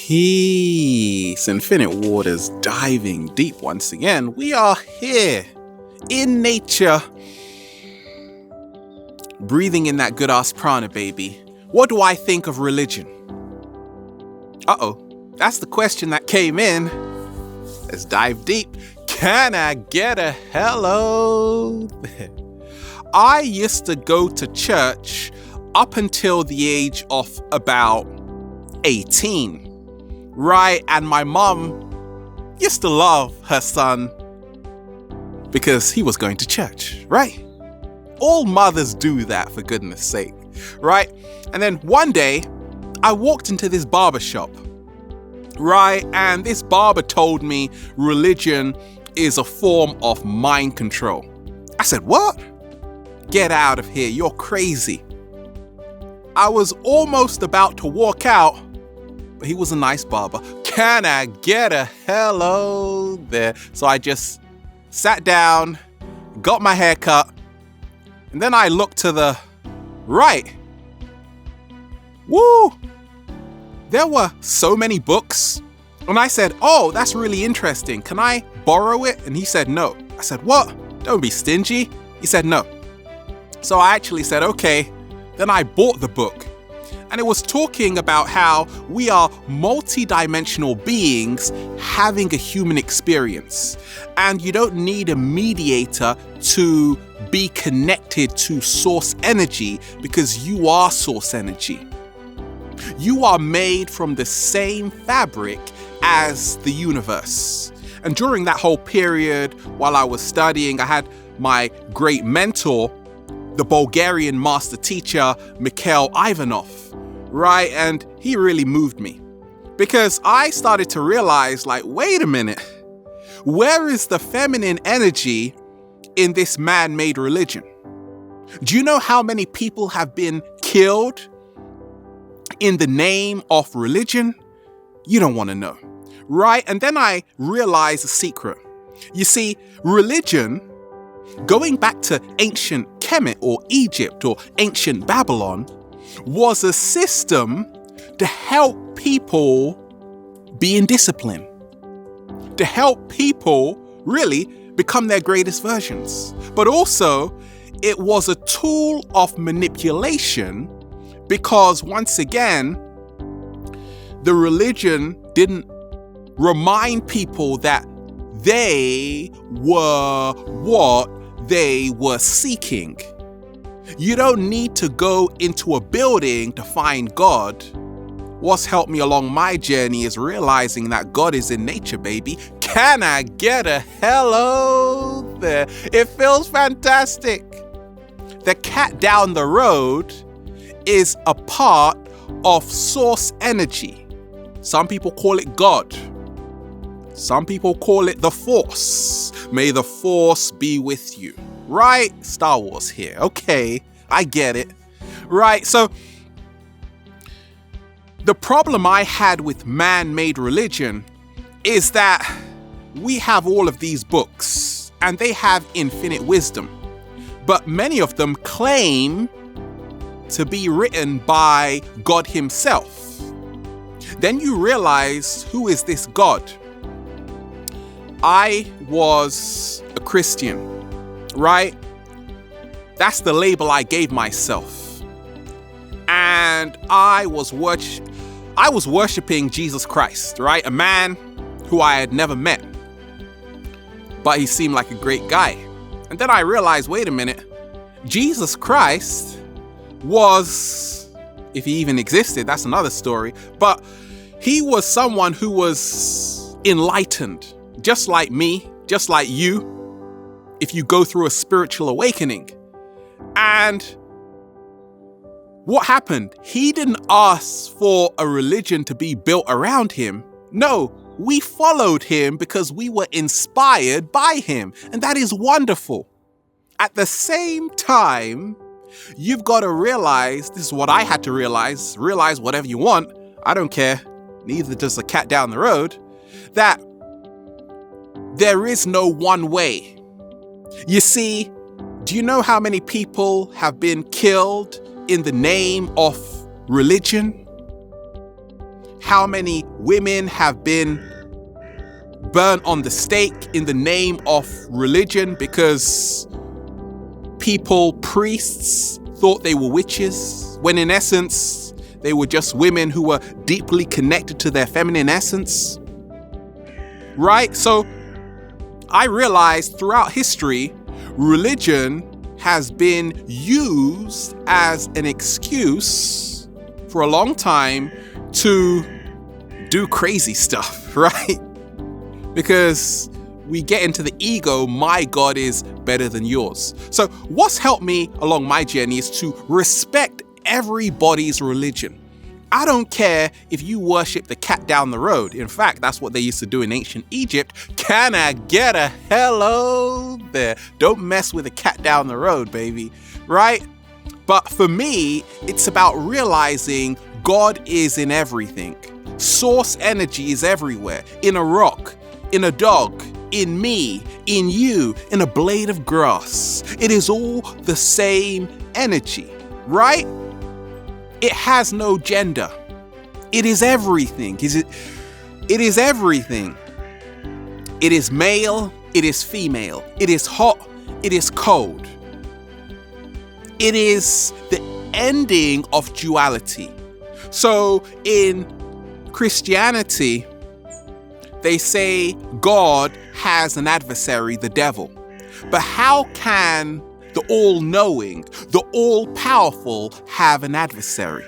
Peace, infinite waters, diving deep once again. We are here in nature, breathing in that good ass prana, baby. What do I think of religion? That's the question that came in. Let's dive deep. Can I get a hello? I used to go to church up until the age of about 18. Right, and my mom used to love her son because he was going to church, right? All mothers do that, for goodness sake, right? And then one day, I walked into this barber shop, right? And this barber told me religion is a form of mind control. I said, what? Get out of here, you're crazy. I was almost about to walk out, but he was a nice barber. Can I get a hello there? So I just sat down, got my hair cut, and then I looked to the right. Woo! There were so many books. And I said, oh, that's really interesting. Can I borrow it? And he said, no. I said, what? Don't be stingy. He said, no. So I actually said, okay. Then I bought the book. And it was talking about how we are multi-dimensional beings having a human experience. And you don't need a mediator to be connected to source energy because you are source energy. You are made from the same fabric as the universe. And during that whole period, while I was studying, I had my great mentor, the Bulgarian master teacher, Mikhail Ivanov. Right, and he really moved me because I started to realize, like, wait a minute, where is the feminine energy in this man-made religion? Do you know how many people have been killed in the name of religion? You don't want to know, right? And then I realized a secret. You see, religion, going back to ancient Kemet or Egypt or ancient Babylon, was a system to help people be in discipline, to help people really become their greatest versions. But also, it was a tool of manipulation because, once again, the religion didn't remind people that they were what they were seeking. You don't need to go into a building to find God. What's helped me along my journey is realizing that God is in nature, baby. Can I get a hello there? It feels fantastic. The cat down the road is a part of source energy. Some people call it God. Some people call it the Force. May the Force be with you. Right? Star Wars here. Okay, I get it. Right, so the problem I had with man-made religion is that we have all of these books and they have infinite wisdom, but many of them claim to be written by God himself. Then you realize, who is this God? I was a Christian. Right? That's the label I gave myself. And I was worshiping Jesus Christ, right? A man who I had never met. But he seemed like a great guy. And then I realized, wait a minute, Jesus Christ was, if he even existed, that's another story, but he was someone who was enlightened, just like me, just like you. If you go through a spiritual awakening. And what happened? He didn't ask for a religion to be built around him. No, we followed him because we were inspired by him. And that is wonderful. At the same time, you've got to realize, this is what I had to realize whatever you want, I don't care, neither does the cat down the road, that there is no one way. You see, do you know how many people have been killed in the name of religion? how many women have been burned on the stake in the name of religion because priests thought they were witches, when in essence, they were just women who were deeply connected to their feminine essence. Right? So I realized throughout history, religion has been used as an excuse for a long time to do crazy stuff, right? Because we get into the ego, my God is better than yours. So what's helped me along my journey is to respect everybody's religion. I don't care if you worship the cat down the road. In fact, that's what they used to do in ancient Egypt. Can I get a hello there? Don't mess with the cat down the road, baby. Right? But for me, it's about realizing God is in everything. Source energy is everywhere. In a rock, in a dog, in me, in you, in a blade of grass. It is all the same energy, right? It has no gender. It is everything. It is everything. It is male. It is female. It is hot. It is cold. It is the ending of duality. So in Christianity, they say God has an adversary, the devil. But how can the all-knowing, the all-powerful have an adversary?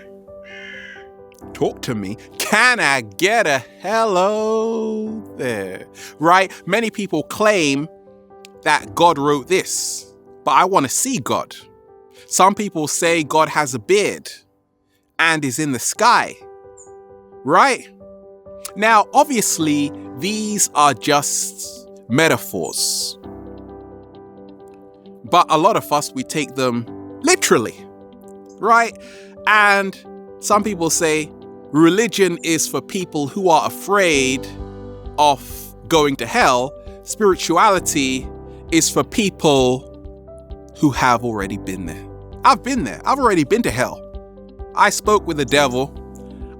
Talk to me. Can I get a hello there? Right? Many people claim that God wrote this, but I want to see God. Some people say God has a beard and is in the sky. Right? Now, obviously, these are just metaphors. But a lot of us, we take them literally, right? And some people say religion is for people who are afraid of going to hell. Spirituality is for people who have already been there. I've been there. I've already been to hell. I spoke with the devil.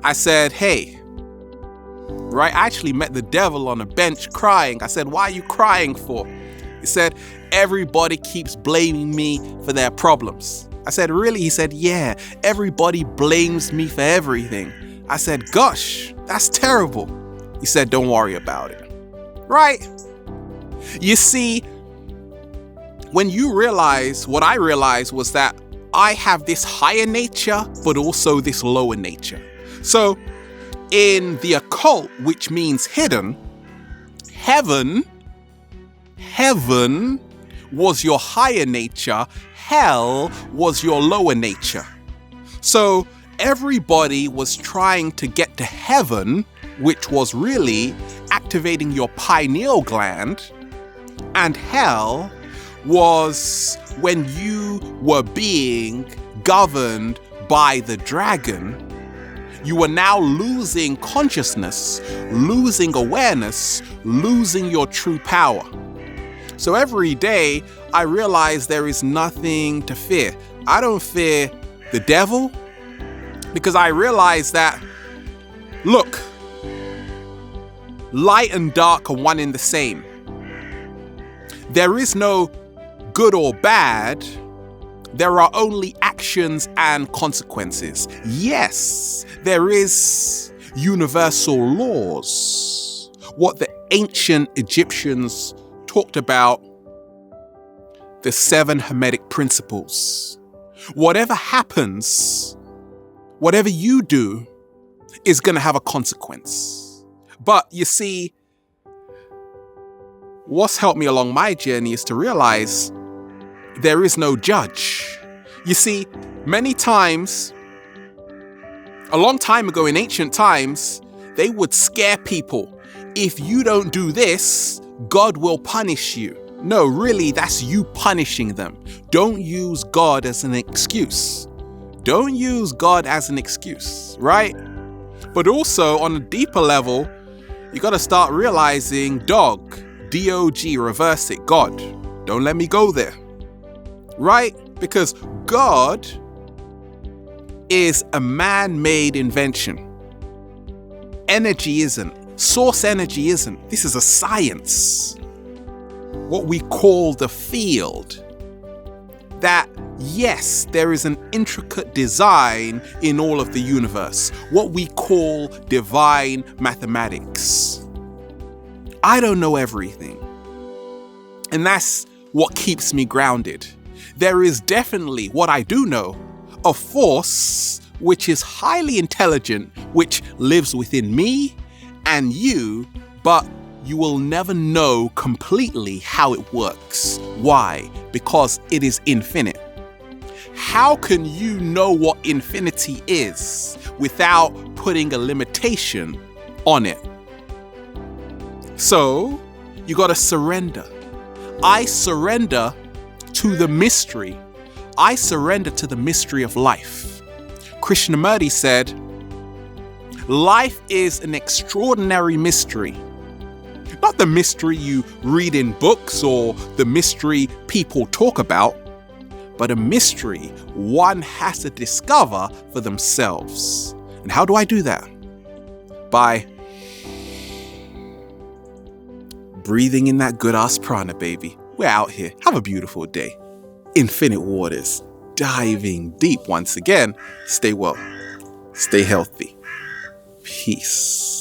I said, hey, right? I actually met the devil on a bench crying. I said, why are you crying for? He said, everybody keeps blaming me for their problems. I said, really? He said, yeah, everybody blames me for everything. I said, gosh, that's terrible. He said, don't worry about it. Right? You see, when you realize, what I realized was that I have this higher nature, but also this lower nature. So in the occult, which means hidden, heaven was your higher nature, hell was your lower nature. So everybody was trying to get to heaven, which was really activating your pineal gland, and hell was when you were being governed by the dragon. You are now losing consciousness, losing awareness, losing your true power. So every day I realize there is nothing to fear. I don't fear the devil because I realize that, look, light and dark are one and the same. There is no good or bad. There are only actions and consequences. Yes, there is universal laws. What the ancient Egyptians talked about, the 7 Hermetic principles. Whatever happens, whatever you do, is going to have a consequence. But you see, what's helped me along my journey is to realize there is no judge. You see, many times, a long time ago in ancient times, they would scare people. If you don't do this, God will punish you. No, really, that's you punishing them. Don't use God as an excuse. Don't use God as an excuse, right? But also, on a deeper level, you got to start realizing dog, D-O-G, reverse it, God. Don't let me go there. Right? Because God is a man-made invention. energy isn't. Source energy isn't. This is a science. What we call the field. That, yes, there is an intricate design in all of the universe. What we call divine mathematics. I don't know everything. And that's what keeps me grounded. There is definitely, what I do know, a force which is highly intelligent, which lives within me and you, but you will never know completely how it works. Why? Because it is infinite. How can you know what infinity is without putting a limitation on it? So, you gotta surrender. I surrender to the mystery. I surrender to the mystery of life. Krishnamurti said, life is an extraordinary mystery. Not the mystery you read in books or the mystery people talk about, but a mystery one has to discover for themselves. And how do I do that? By breathing in that good ass prana, baby. We're out here. Have a beautiful day. Infinite waters. Diving deep once again. Stay well. Stay healthy. Peace.